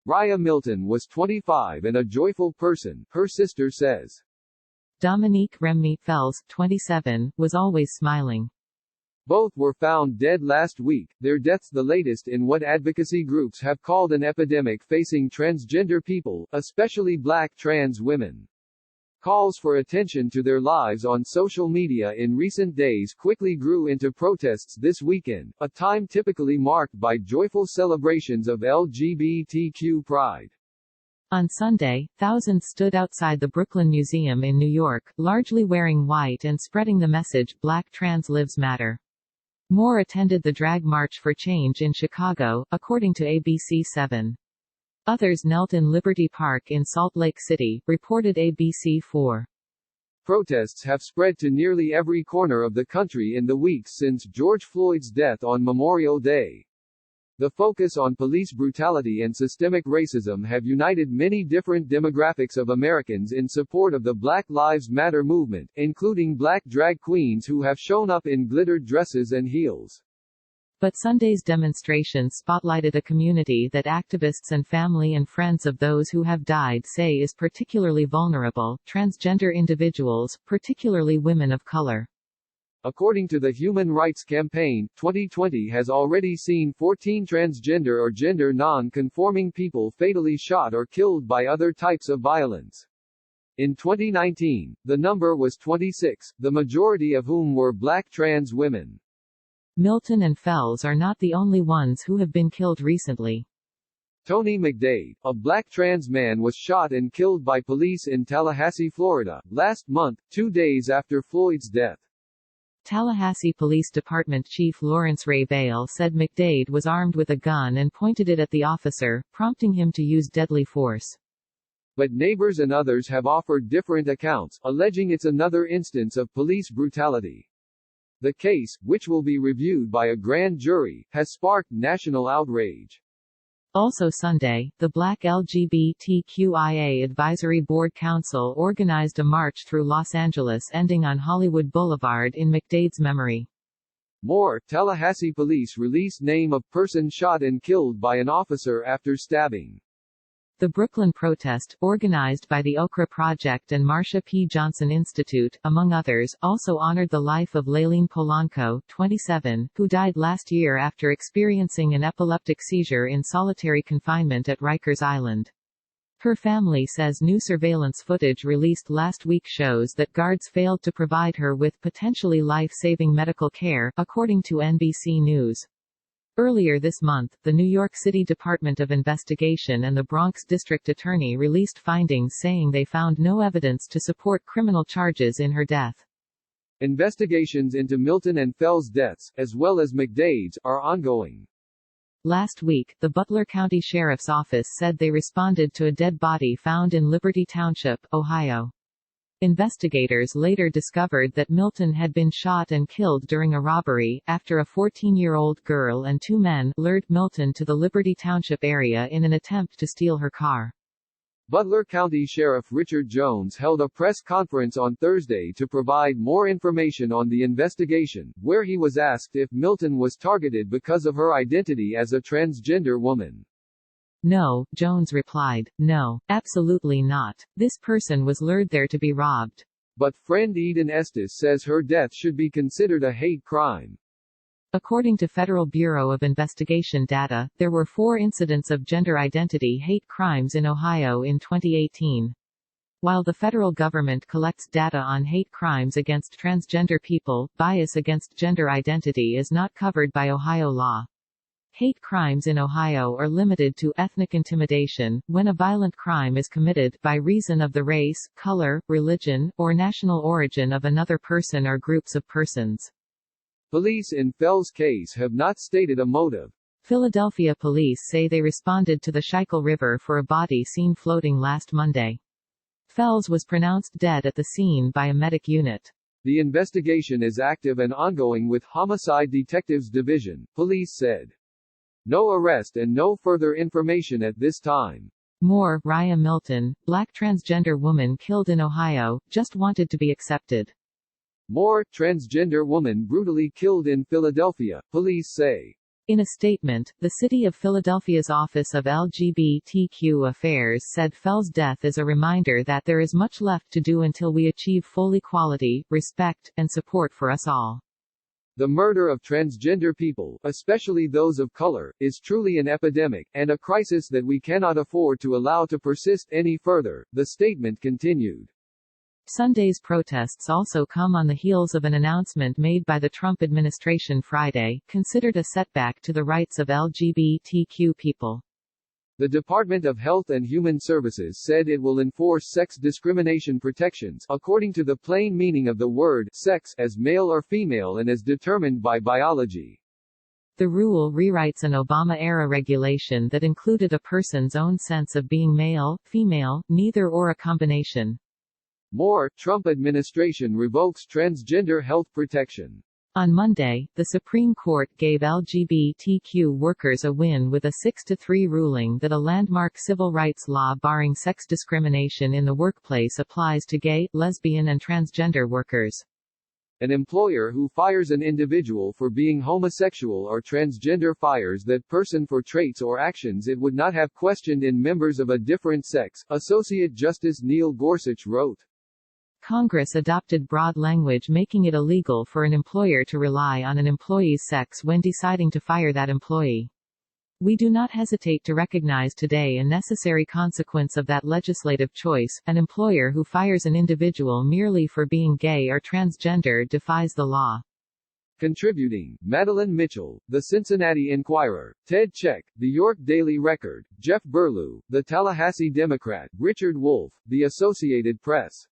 Riah Milton was 25 and a joyful person, her sister says. Dominique Remy Fells, 27, was always smiling. Both were found dead last week, their deaths the latest in what advocacy groups have called an epidemic facing transgender people, especially black trans women. Calls for attention to their lives on social media in recent days quickly grew into protests this weekend, a time typically marked by joyful celebrations of LGBTQ pride. On Sunday, thousands stood outside the Brooklyn Museum in New York, largely wearing white and spreading the message Black Trans Lives Matter. More attended the Drag March for Change in Chicago, according to ABC7. Others knelt in Liberty Park in Salt Lake City, reported ABC4. Protests have spread to nearly every corner of the country in the weeks since George Floyd's death on Memorial Day. The focus on police brutality and systemic racism have united many different demographics of Americans in support of the Black Lives Matter movement, including black drag queens who have shown up in glittered dresses and heels. But Sunday's demonstration spotlighted a community that activists and family and friends of those who have died say is particularly vulnerable: transgender individuals, particularly women of color. According to the Human Rights Campaign, 2020 has already seen 14 transgender or gender non-conforming people fatally shot or killed by other types of violence. In 2019, the number was 26, the majority of whom were black trans women. Milton and Fells are not the only ones who have been killed recently. Tony McDade, a black trans man, was shot and killed by police in Tallahassee, Florida, last month, 2 days after Floyd's death. Tallahassee Police Department Chief Lawrence Ray Bale said McDade was armed with a gun and pointed it at the officer, prompting him to use deadly force. But neighbors and others have offered different accounts, alleging it's another instance of police brutality. The case, which will be reviewed by a grand jury, has sparked national outrage. Also Sunday, the Black LGBTQIA Advisory Board Council organized a march through Los Angeles ending on Hollywood Boulevard in McDade's memory. More, Tallahassee police released name of person shot and killed by an officer after stabbing. The Brooklyn protest, organized by the Okra Project and Marsha P. Johnson Institute, among others, also honored the life of Layleen Polanco, 27, who died last year after experiencing an epileptic seizure in solitary confinement at Rikers Island. Her family says new surveillance footage released last week shows that guards failed to provide her with potentially life-saving medical care, according to NBC News. Earlier this month, the New York City Department of Investigation and the Bronx District Attorney released findings saying they found no evidence to support criminal charges in her death. Investigations into Milton and Fells' deaths, as well as McDade's, are ongoing. Last week, the Butler County Sheriff's Office said they responded to a dead body found in Liberty Township, Ohio. Investigators later discovered that Milton had been shot and killed during a robbery, after a 14-year-old girl and 2 men lured Milton to the Liberty Township area in an attempt to steal her car. Butler County Sheriff Richard Jones held a press conference on Thursday to provide more information on the investigation, where he was asked if Milton was targeted because of her identity as a transgender woman. No, Jones replied, no, absolutely not. This person was lured there to be robbed. But friend Eden Estes says her death should be considered a hate crime. According to Federal Bureau of Investigation data, there were 4 incidents of gender identity hate crimes in Ohio in 2018. While the federal government collects data on hate crimes against transgender people, bias against gender identity is not covered by Ohio law. Hate crimes in Ohio are limited to ethnic intimidation, when a violent crime is committed by reason of the race, color, religion, or national origin of another person or groups of persons. Police in Fells' case have not stated a motive. Philadelphia police say they responded to the Schuylkill River for a body seen floating last Monday. Fells was pronounced dead at the scene by a medic unit. The investigation is active and ongoing with Homicide Detectives Division, police said. No arrest and no further information at this time. More, Riah Milton, black transgender woman killed in Ohio, just wanted to be accepted. More, transgender woman brutally killed in Philadelphia, police say. In a statement, the City of Philadelphia's Office of LGBTQ Affairs said Fell's death is a reminder that there is much left to do until we achieve full equality, respect, and support for us all. The murder of transgender people, especially those of color, is truly an epidemic, and a crisis that we cannot afford to allow to persist any further, the statement continued. Sunday's protests also come on the heels of an announcement made by the Trump administration Friday, considered a setback to the rights of LGBTQ people. The Department of Health and Human Services said it will enforce sex discrimination protections, according to the plain meaning of the word sex, as male or female and as determined by biology. The rule rewrites an Obama-era regulation that included a person's own sense of being male, female, neither or a combination. More, Trump administration revokes transgender health protection. On Monday, the Supreme Court gave LGBTQ workers a win with a 6-3 ruling that a landmark civil rights law barring sex discrimination in the workplace applies to gay, lesbian and transgender workers. An employer who fires an individual for being homosexual or transgender fires that person for traits or actions it would not have questioned in members of a different sex, Associate Justice Neil Gorsuch wrote. Congress adopted broad language making it illegal for an employer to rely on an employee's sex when deciding to fire that employee. We do not hesitate to recognize today a necessary consequence of that legislative choice. An employer who fires an individual merely for being gay or transgender defies the law. Contributing, Madeline Mitchell, The Cincinnati Enquirer, Ted Check, The York Daily Record, Jeff Burlew, The Tallahassee Democrat, Richard Wolff, The Associated Press.